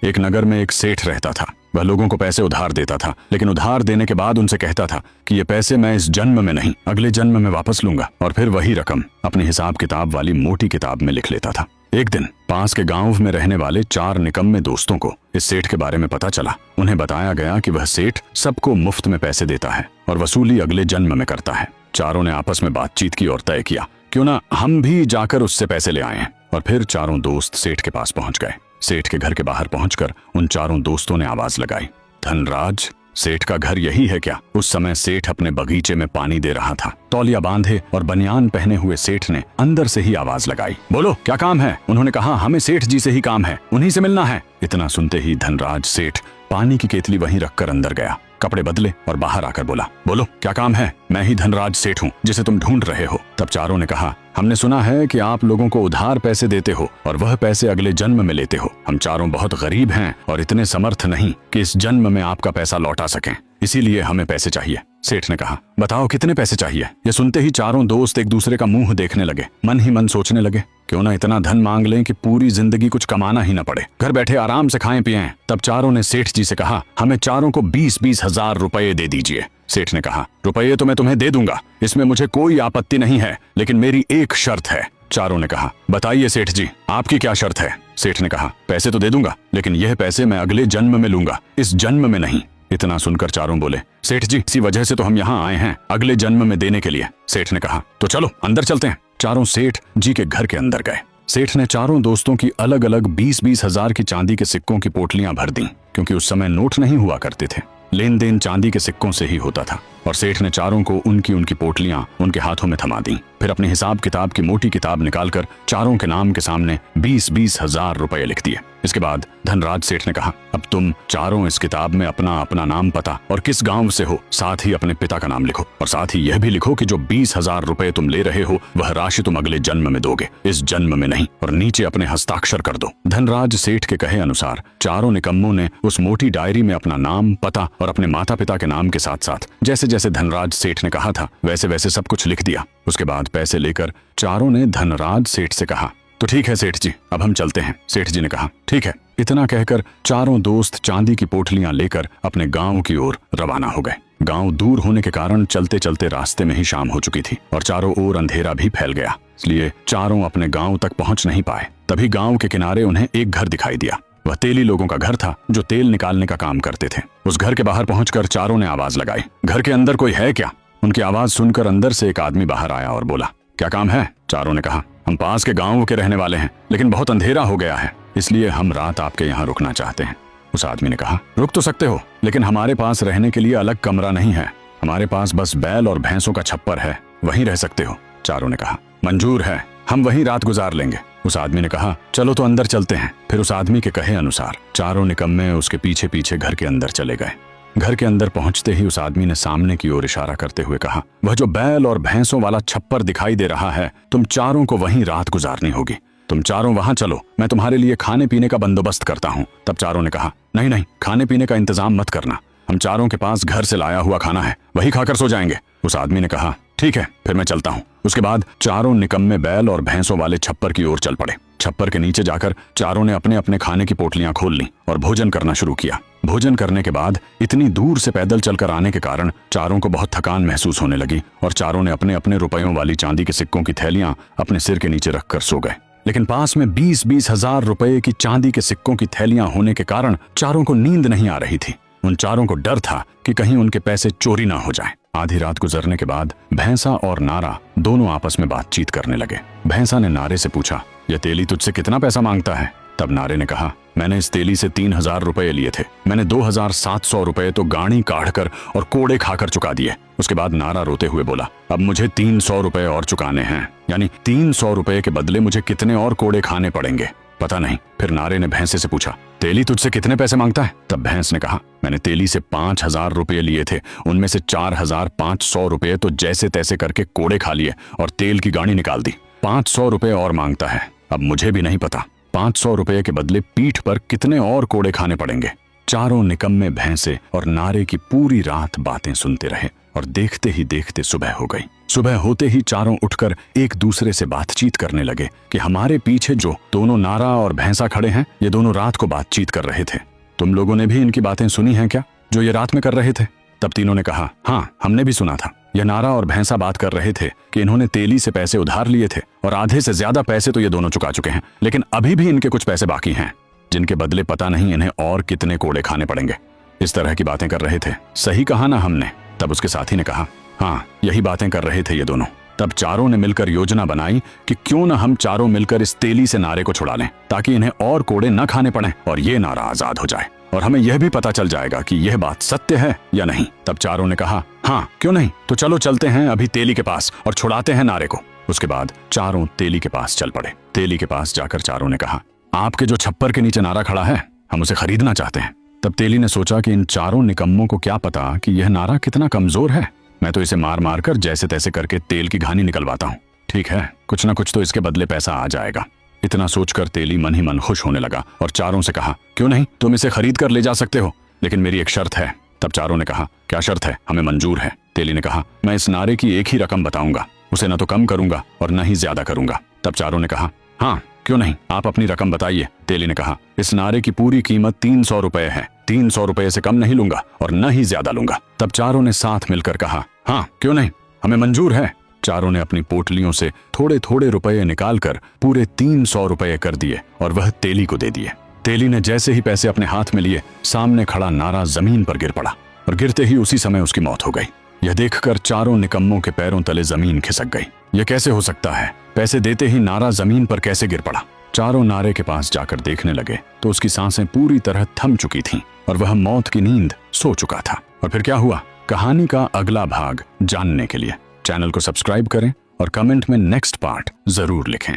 एक नगर में एक सेठ रहता था। वह लोगों को पैसे उधार देता था, लेकिन उधार देने के बाद उनसे कहता था कि ये पैसे मैं इस जन्म में नहीं अगले जन्म में वापस लूंगा, और फिर वही रकम अपनी हिसाब किताब वाली मोटी किताब में लिख लेता था। एक दिन पास के गांव में रहने वाले 4 निकम्मे दोस्तों को इस सेठ के बारे में पता चला। उन्हें बताया गया कि वह सेठ सबको मुफ्त में पैसे देता है और वसूली अगले जन्म में करता है। चारों ने आपस में बातचीत की और तय किया, क्यों ना हम भी जाकर उससे पैसे ले आए। और फिर चारों दोस्त सेठ के पास पहुंच गए। सेठ के घर के बाहर पहुंचकर उन चारों दोस्तों ने आवाज लगाई, धनराज, सेठ का घर यही है क्या? उस समय सेठ अपने बगीचे में पानी दे रहा था। तौलिया बांधे और बनियान पहने हुए सेठ ने अंदर से ही आवाज लगाई, बोलो क्या काम है? उन्होंने कहा, हमें सेठ जी से ही काम है, उन्हीं से मिलना है। इतना सुनते ही धनराज सेठ पानी की केतली वहीं रखकर अंदर गया, कपड़े बदले और बाहर आकर बोला, बोलो क्या काम है? मैं ही धनराज सेठ हूँ जिसे तुम ढूंढ रहे हो। तब चारों ने कहा, हमने सुना है कि आप लोगों को उधार पैसे देते हो और वह पैसे अगले जन्म में लेते हो। हम चारों बहुत गरीब हैं और इतने समर्थ नहीं कि इस जन्म में आपका पैसा लौटा सकें, इसीलिए हमें पैसे चाहिए। सेठ ने कहा, बताओ कितने पैसे चाहिए? ये सुनते ही चारों दोस्त एक दूसरे का मुंह देखने लगे, मन ही मन सोचने लगे, क्यों ना इतना धन मांग लें कि पूरी जिंदगी कुछ कमाना ही न पड़े, घर बैठे आराम से खाएं पिएं। तब चारों ने सेठ जी से कहा, हमें चारों को 20-20 हजार रुपए दे दीजिए। सेठ ने कहा, रुपये तो मैं तुम्हें दे दूंगा, इसमें मुझे कोई आपत्ति नहीं है, लेकिन मेरी एक शर्त है। चारों ने कहा, बताइए सेठ जी, आपकी क्या शर्त है? सेठ ने कहा, पैसे तो दे दूंगा, लेकिन यह पैसे मैं अगले जन्म में लूंगा, इस जन्म में नहीं। इतना सुनकर चारों बोले, सेठ जी, इसी वजह से तो हम यहाँ आए हैं, अगले जन्म में देने के लिए। सेठ ने कहा, तो चलो अंदर चलते हैं। चारों सेठ जी के घर के अंदर गए। सेठ ने चारों दोस्तों की अलग अलग 20-20 हजार की चांदी के सिक्कों की पोटलियां भर दी, क्योंकि उस समय नोट नहीं हुआ करते थे, लेन देन चांदी के सिक्कों से ही होता था। और सेठ ने चारों को उनकी पोटलियां उनके हाथों में थमा दी। फिर अपने हिसाब किताब की मोटी किताब निकालकर चारों के नाम के सामने 20-20 हजार रुपए लिख दिए। इसके बाद धनराज सेठ ने कहा, अब तुम चारों इस किताब में अपना अपना नाम, पता और किस गांव से हो, साथ ही अपने पिता का नाम लिखो, और साथ ही यह भी लिखो कि जो 20 हजार रुपए तुम ले रहे हो वह राशि तुम अगले जन्म में दोगे, इस जन्म में नहीं, और नीचे अपने हस्ताक्षर कर दो। धनराज सेठ के कहे अनुसार चारों निकम्मों ने उस मोटी डायरी में अपना नाम, पता और अपने माता पिता के नाम के साथ साथ जैसे जैसे धनराज सेठ ने कहा था वैसे वैसे सब कुछ लिख दिया। उसके बाद पैसे लेकर चारों ने धनराज सेठ से कहा, तो ठीक है सेठ जी, अब हम चलते हैं। सेठ जी ने कहा, ठीक है। इतना कहकर चारों दोस्त चांदी की पोटलियां लेकर अपने गांव की ओर रवाना हो गए। गांव दूर होने के कारण चलते चलते रास्ते में ही शाम हो चुकी थी और चारों ओर अंधेरा भी फैल गया, इसलिए चारों अपने गांव तक पहुंच नहीं पाए। तभी गांव के किनारे उन्हें एक घर दिखाई दिया। वह तेली लोगों का घर था जो तेल निकालने का काम करते थे। उस घर के बाहर पहुंचकर चारों ने आवाज लगाई, घर के अंदर कोई है क्या? उनकी आवाज सुनकर अंदर से एक आदमी बाहर आया और बोला, क्या काम है? चारों ने कहा, हम पास के गांव के रहने वाले हैं, लेकिन बहुत अंधेरा हो गया है, इसलिए हम रात आपके यहाँ रुकना चाहते हैं। उस आदमी ने कहा, रुक तो सकते हो, लेकिन हमारे पास रहने के लिए अलग कमरा नहीं है, हमारे पास बस बैल और भैंसों का छप्पर है, वहीं रह सकते हो। चारों ने कहा, मंजूर है, हम वहीं रात गुजार लेंगे। उस आदमी ने कहा, चलो तो अंदर चलते हैं। फिर उस आदमी के कहे अनुसार चारों निकम्मे उसके पीछे पीछे घर के अंदर चले गए। घर के अंदर पहुंचते ही उस आदमी ने सामने की ओर इशारा करते हुए कहा, वह जो बैल और भैंसों वाला छप्पर दिखाई दे रहा है, तुम चारों को वहीं रात गुजारनी होगी। तुम चारों वहां चलो, मैं तुम्हारे लिए खाने पीने का बंदोबस्त करता हूँ। तब चारों ने कहा, नहीं नहीं, खाने पीने का इंतजाम मत करना, हम चारों के पास घर से लाया हुआ खाना है, वही खाकर सो जाएंगे। उस आदमी ने कहा, ठीक है, फिर मैं चलता हूँ। उसके बाद चारों निकम्मे बैल और भैंसों वाले छप्पर की ओर चल पड़े। छप्पर के नीचे जाकर चारों ने अपने अपने खाने की पोटलियां खोल लीं और भोजन करना शुरू किया। भोजन करने के बाद इतनी दूर से पैदल चलकर आने के कारण चारों को बहुत थकान महसूस होने लगी और चारों ने अपने अपने रुपयों वाली चांदी के सिक्कों की थैलियां अपने सिर के नीचे रखकर सो गए। लेकिन पास में 20-20 हजार रुपए की चांदी के सिक्कों की थैलियां होने के कारण चारों को नींद नहीं आ रही थी। उन चारों को डर था कि कहीं उनके पैसे चोरी ना हो जाएं। आधी रात गुजरने के बाद भैंसा और नारा दोनों आपस में बातचीत करने लगे। भैंसा ने नारे से पूछा, यह तेली तुझसे कितना पैसा मांगता है? तब नारे ने कहा, मैंने इस तेली से 3000 रुपए लिए थे, मैंने 2700 रुपए तो गाड़ी काढ़ कर और कोड़े खाकर चुका दिए। उसके बाद नारा रोते हुए बोला, अब मुझे 300 रुपए और चुकाने हैं, यानी 300 रुपए के बदले मुझे कितने और कोड़े खाने पड़ेंगे पता नहीं। फिर नारे ने भैंसे से पूछा, तेली तुझसे कितने पैसे मांगता है? तब भैंस ने कहा, मैंने तेली से 5000 रुपए लिए थे, उनमें से 4500 रुपए तो जैसे तैसे करके कोड़े खा लिए और तेल की गाड़ी निकाल दी। 500 रुपए और मांगता है, अब मुझे भी नहीं पता 500 रुपए के बदले पीठ पर कितने और कोड़े खाने पड़ेंगे। चारों निकम्मे भैंसे और नारे की पूरी रात बातें सुनते रहे और देखते ही देखते सुबह हो गई। सुबह होते ही चारों उठकर एक दूसरे से बातचीत करने लगे कि हमारे पीछे जो दोनों नारा और भैंसा खड़े हैं, ये दोनों रात को बातचीत कर रहे थे। तुम लोगों ने भी इनकी बातें सुनी हैं क्या, जो ये रात में कर रहे थे? तब तीनों ने कहा, हाँ हमने भी सुना था। यह नारा और भैंसा बात कर रहे थे कि इन्होंने तेली से पैसे उधार लिए थे और आधे से ज्यादा पैसे तो ये दोनों चुका चुके हैं, लेकिन अभी भी इनके कुछ पैसे बाकी हैं, जिनके बदले पता नहीं इन्हें और कितने कोड़े खाने पड़ेंगे। इस तरह की बातें कर रहे थे। सही कहा ना हमने? तब उसके साथी ने कहा, हाँ यही बातें कर रहे थे ये दोनों। तब चारों ने मिलकर योजना बनाई कि क्यों न हम चारों मिलकर इस तेली से नारे को छुड़ा लें, ताकि इन्हें और कोड़े न खाने पड़े और ये नारा आजाद हो जाए और हमें यह भी पता चल जाएगा कि यह बात सत्य है या नहीं। तब चारों ने कहा, हाँ क्यों नहीं, तो चलो चलते हैं अभी तेली के पास और छुड़ाते हैं नारे को। उसके बाद चारों तेली के पास चल पड़े। तेली के पास जाकर चारों ने कहा, आपके जो छप्पर के नीचे नारा खड़ा है, हम उसे खरीदना चाहते हैं। तब तेली ने सोचा कि इन चारों निकम्मों को क्या पता कि यह नारा कितना कमजोर है। मैं तो इसे मार मार कर जैसे तैसे करके तेल की घानी निकलवाता हूँ। ठीक है, कुछ ना कुछ तो इसके बदले पैसा आ जाएगा। इतना सोचकर तेली मन ही मन खुश होने लगा और चारों से कहा, क्यों नहीं, तुम इसे खरीद कर ले जा सकते हो, लेकिन मेरी एक शर्त है। तब चारों ने कहा, क्या शर्त है? हमें मंजूर है। तेली ने कहा, मैं इस नारे की एक ही रकम बताऊंगा, उसे न तो कम करूंगा और न ही ज्यादा करूंगा। तब चारों ने कहा, हाँ क्यों नहीं, आप अपनी रकम बताइए। तेली ने कहा, इस नारे की पूरी कीमत 300 रुपए है, 300 रुपए से कम नहीं लूंगा और न ही ज्यादा लूंगा। तब चारों ने साथ मिलकर कहा, हाँ क्यों नहीं, हमें मंजूर है। चारों ने अपनी पोटलियों से थोड़े थोड़े रुपए निकालकर पूरे 300 रुपए कर दिए और वह तेली को दे दिए। तेली ने जैसे ही पैसे अपने हाथ में लिए, सामने खड़ा नारा जमीन पर गिर पड़ा और गिरते ही उसी समय उसकी मौत हो गई। यह देखकर चारों निकम्मों के पैरों तले जमीन खिसक गई। यह कैसे हो सकता है? पैसे देते ही नारा जमीन पर कैसे गिर पड़ा? चारों नारे के पास जाकर देखने लगे तो उसकी सांसें पूरी तरह थम चुकी थीं और वह मौत की नींद सो चुका था। और फिर क्या हुआ, कहानी का अगला भाग जानने के लिए चैनल को सब्सक्राइब करें और कमेंट में नेक्स्ट पार्ट जरूर लिखें।